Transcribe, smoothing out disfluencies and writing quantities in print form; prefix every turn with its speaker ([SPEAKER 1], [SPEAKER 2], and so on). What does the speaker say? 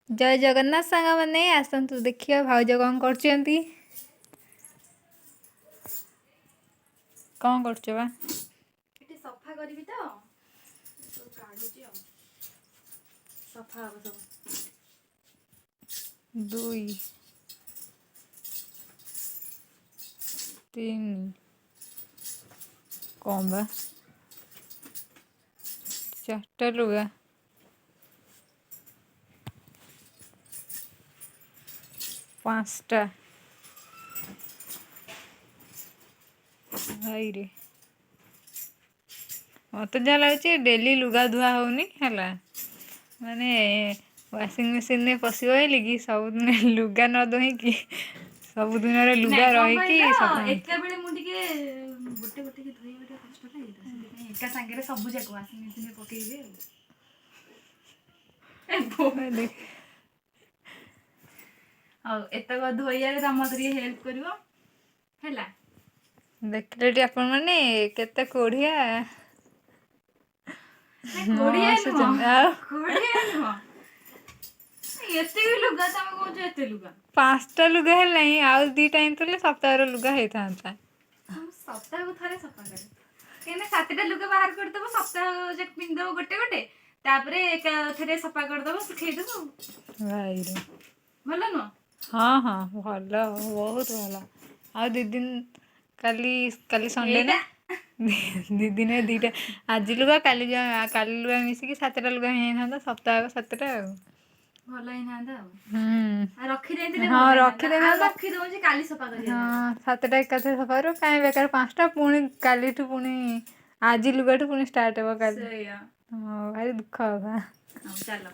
[SPEAKER 1] जय जगन्नाथ सांग मैंने आसतु देखिए भाउज कौन करछंती कौन करछ बा
[SPEAKER 2] एटी सफा करबी तो काढुची सफा हो सब
[SPEAKER 1] 2 3 कौन बा 4टा लुगा 5टा भाई रे मत जहाँ लगे डेली लुगा धुआ होनी है माने वाशिंग मशीन में पशि कि सबुदिन लुगा न धोईकि सबुदिन लुगा रही
[SPEAKER 2] एका बेले मु टिके गोटे गोटे के धोई गोटे कष्ट लागे तो से एका संगे सब जाक वाशिंग मशीन में पकेइबे आ एतक धोइया रे मत रे हेल्प करिवो हैला
[SPEAKER 1] देखले आपण माने केते कोढ़िया
[SPEAKER 2] कोढ़िया नुह एते लुगा तमे कहू एते लुगा
[SPEAKER 1] 5टा लुगा है नहीं आउ 2टा इंतले सप्ताह लुगा होता
[SPEAKER 2] सप्ताह को थरे सफा करे केने 7टा लुगा बाहर कर दबो सप्ताह जे पिन दबो गोटे गोटे तापरे एक थरे सफा कर दबो सुखै दबो
[SPEAKER 1] भाई रे
[SPEAKER 2] भलो न
[SPEAKER 1] हां हां भलो बहुत भलो आ 2 दिन काली संडे ना 2 दिन 2टा आज लुगा काली लुगा मिसिकी 7टा लुगा हे सप्ताह 7टा
[SPEAKER 2] भलो ही नांदा
[SPEAKER 1] आ
[SPEAKER 2] रखी देते
[SPEAKER 1] हां रखी देना
[SPEAKER 2] रखी दो जे काली सफा कर
[SPEAKER 1] हां 7टा एकाथे सफा करो काहे बेकार 5टा पुणी कालीठू पुणी आज लुगाठू पुणी स्टार्ट हो काली
[SPEAKER 2] सही
[SPEAKER 1] हां भारी दुख होगा
[SPEAKER 2] चलो